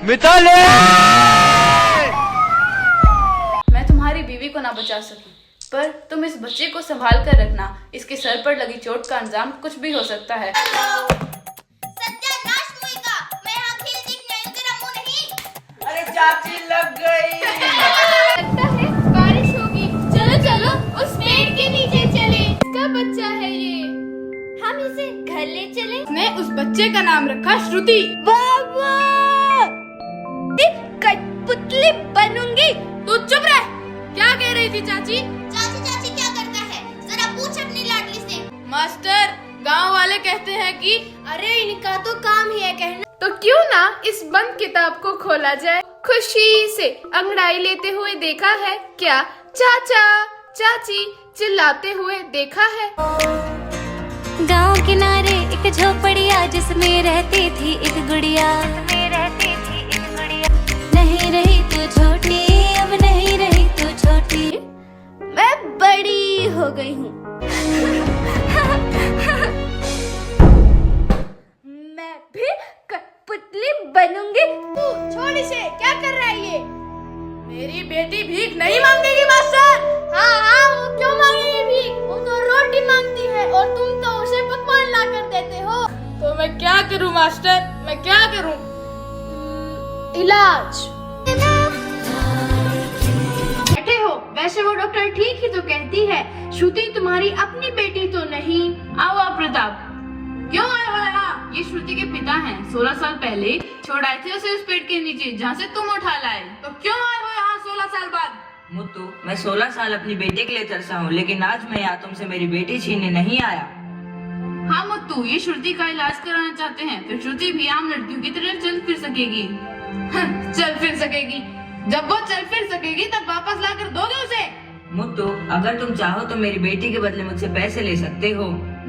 मिताली! मैं तुम्हारी बीवी को ना बचा सकी, पर तुम इस बच्चे को संभाल कर रखना। इसके सर पर लगी चोट का अंजाम कुछ भी हो सकता है। सत्यानाश मुइका, मैं यहाँ खेल देखने आई हूँ, तेरा मुंह नहीं। अरे चाची लग गई। लगता है बारिश होगी। चलो चलो उस पेड़ के नीचे चले। इसका बच्चा है ये, हम इसे घर ले चले। ने उस बच्चे का नाम रखा श्रुति। बाबा, कठपुतली बनूंगी। तू चुप रह। क्या कह रही थी चाची? चाची चाची क्या करता है, जरा पूछ अपनी लाडली से। मास्टर, गांव वाले कहते हैं कि अरे इनका तो काम ही है कहना। तो क्यों ना इस बंद किताब को खोला जाए। खुशी से अंगड़ाई लेते हुए देखा है क्या? चाचा चाची चिल्लाते हुए देखा है। गांव किनारे एक झोपड़िया जिसमें रहती थी एक गुड़िया। नहीं रही तू छोटी, अब नहीं रही तू छोटी। मैं बड़ी हो गई हूँ। मैं भी कठपुतली बनूंगी। तू छोड़ इसे, क्या कर रहा है ये? मेरी बेटी भीख नहीं मांगेगी मास्टर। हाँ, वो क्यों मांगेगी भीख? वो तो रोटी मांगती है और तुम तो उसे पकवान ला कर देते हो। तो मैं क्या करूं मास्टर, मैं क्या करूं? इलाज। बैठे हो, वैसे वो डॉक्टर ठीक ही तो कहती है। श्रुति तुम्हारी अपनी बेटी तो नहीं। आओ आप प्रताप। क्यों आए हो यहाँ? ये श्रुति के पिता हैं। 16 साल पहले छोड़ आए थे उसे उस पेड़ के नीचे जहाँ से तुम उठा लाए। तो क्यों आए हो यहाँ 16 साल बाद? मुत्तू, मैं 16 साल अपनी बेटी के लिए तरसा हूँ, लेकिन आज मैं यहाँ तुमसे मेरी बेटी छीनने नहीं आया। हाँ मुत्तू, ये श्रुति का इलाज कराना चाहते हैं, फिर श्रुति भी आम लड़कियों की तरह चल फिर सकेगी। चल फिर सकेगी? जब वो चल फिर सकेगी तब वापस ला कर दोगे उसे? मुत्तू, अगर तुम चाहो तो मेरी बेटी के बदले मुझसे पैसे ले सकते हो।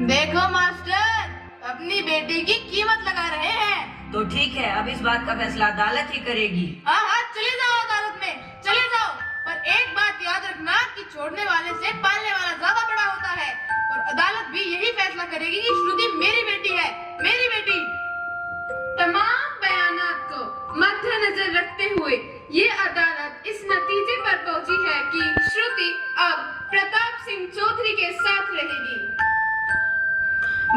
देखो मास्टर, अपनी बेटी की कीमत लगा रहे हैं। तो ठीक है, अब इस बात का फैसला अदालत ही करेगी। हाँ हाँ, चले जाओ अदालत में, चले जाओ। पर एक बात याद रखना कि छोड़ने वाले से पालने वाला ज्यादा बड़ा होता है। और अदालत भी यही फैसला करेगी कि श्रुति मेरी बेटी है, मेरी बेटी। तमाम बयानात को मद्देनजर रखते हुए ये अदालत इस नतीजे पर पहुंची है कि श्रुति अब प्रताप सिंह चौधरी के साथ रहेगी।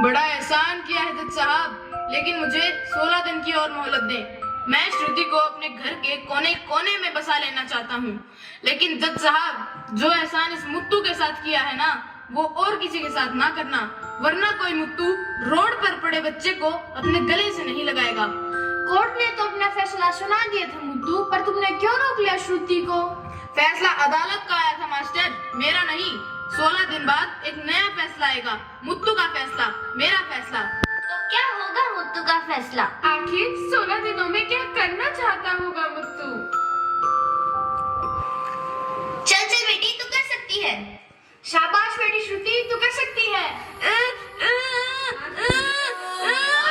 बड़ा एहसान किया है जज साहब, लेकिन मुझे 16 दिन की और मोहलत दें। मैं श्रुति को अपने घर के कोने कोने में बसा लेना चाहता हूँ। लेकिन जज साहब, जो एहसान इस मुत्तू के साथ किया है ना, वो और किसी के साथ ना करना, वरना कोई मुत्तू रोड पर पड़े बच्चे को अपने गले से नहीं लगाएगा। कोर्ट ने तो अपना फैसला सुना दिया था मुद्दू, पर तुमने क्यों रोक लिया श्रुति को? फैसला अदालत का आया था मास्टर, मेरा नहीं। 16 दिन बाद एक नया फैसला आएगा, मुत्तू का फैसला, मेरा फैसला। तो क्या होगा मुत्तू का फैसला? आखिर 16 दिनों में क्या करना चाहता होगा मुत्तू? चल चल बेटी, तू कर सकती है। शाबाश बेटी श्रुति, तू कर सकती है।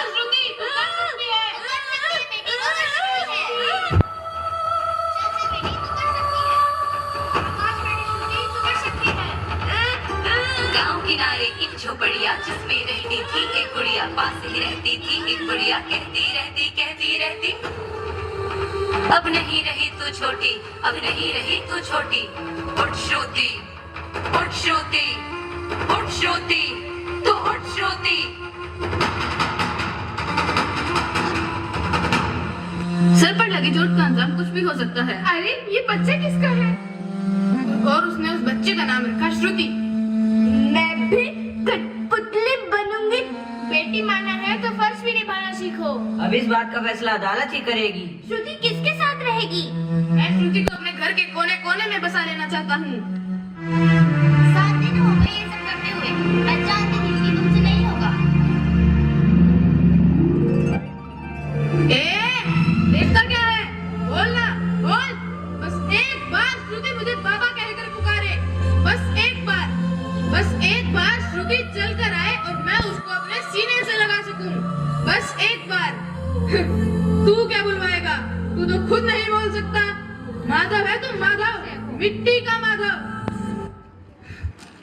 श्रुति, तू कर सकती है। बेटी, तू कर सकती है। चल चल बेटी, तू कर सकती है। शाबाश बेटी श्रुति, तू कर सकती है। गांव किनारे एक झोपड़िया जिसमें रहती थी एक गुड़िया। पास ही रहती थी एक गुड़िया, कहती रहती अब नहीं रही तू छोटी, अब नहीं रही तू छोटी। उठ श्रुति, उठ श्रुति, उठ श्रुति, तू उठ श्रुति। सर पर लगी चोट का अंजाम कुछ भी हो सकता है। अरे ये बच्चा किसका है? और उसने उस बच्चे का नाम रखा श्रुति। मैं भी कठपुतली बनूंगी। बेटी माना है तो फर्ज भी निभाना सीखो। अब इस बात का फैसला अदालत ही करेगी। श्रुति किसके साथ रहेगी? मैं श्रुति को अपने घर के कोने कोने में बसा लेना चाहता हूँ। 7 दिन हो गए ये सब करते हुए। मैं जानती थी कि तुमसे नहीं होगा। देखता क्या है? बोल ना, बोल। बस एक बार श्रुति मुझे बाबा कहकर पुकारे। बस एक बार श्रुति चल कर आए और मैं उसको अपने सीने से लगा सकूं। बस एक बार। तू क्या बुलवाएगा? तू तो खुद नहीं बोल सकता। माधव है तो माधव, मिट्टी का माधव।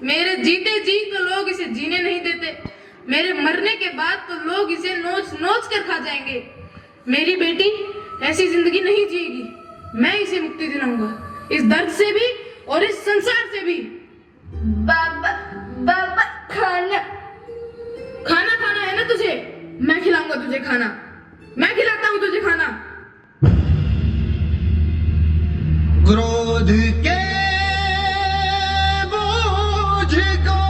मेरे जीते जी तो लोग इसे जीने नहीं देते, मेरे मरने के बाद तो लोग इसे नोच नोच कर खा जाएंगे। मेरी बेटी ऐसी जिंदगी नहीं जिएगी। मैं इसे मुक्ति दिलाऊंगा, इस दर्द से भी और इस संसार से भी। बाबा बाबा खाना खाना खाना है ना तुझे? मैं खिलाऊंगा तुझे खाना, मैं खिलाता हूँ तुझे खाना। क्रोध के बोझ को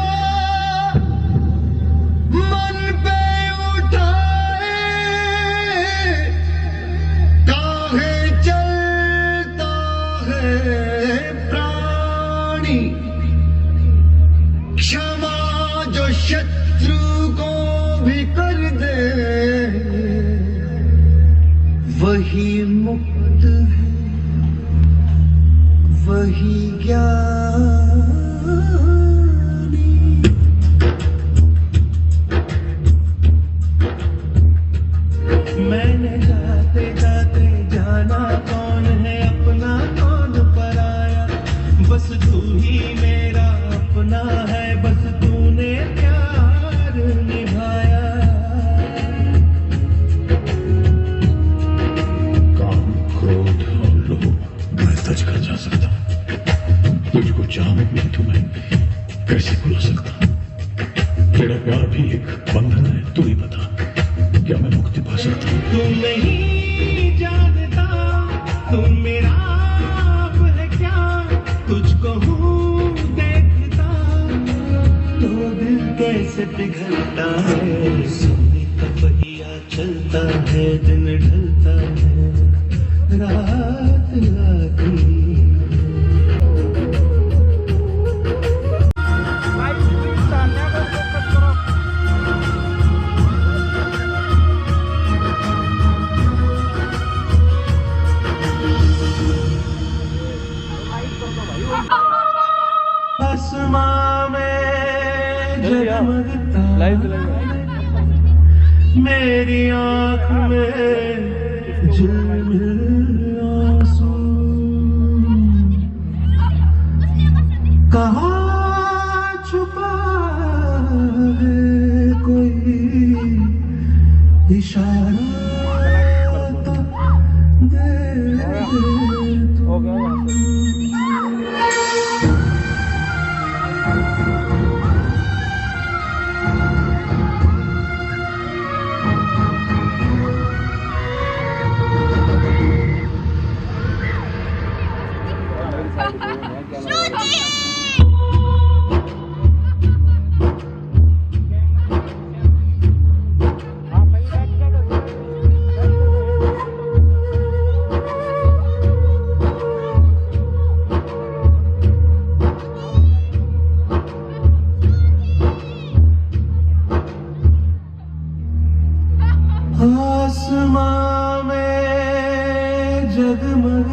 मन पे उठाए, काहे चलता है प्राणी, क्षमा जो शत्रु को भी कर दे, वही मुक्त है, वही ज्ञानी। मैंने जाते जाते जाना कौन है अपना कौन पराया, बस तू ही मेरा अपना है, बस तूने प्यार निभाया। काम, क्रोध और लोभ मैं तज कर जा सकता, तुझको चाहूं भी तो मैं कैसे भुला सकता। तेरा प्यार भी एक बंधन है, तू ही बता क्या मैं मुक्ति पा सकता हूँ? तू नहीं जानता तू मेरा आप है क्या, तुझको हूँ देखता तो दिल कैसे पिघलता है। सोने का पहिया चलता है, दिन ढलता है, रात आती। आसमां में जगमगता मेरी आँख में झिलमिल आंसू, कहाँ छुपा है कोई इशारा तो दे तू। आसमां में जगमग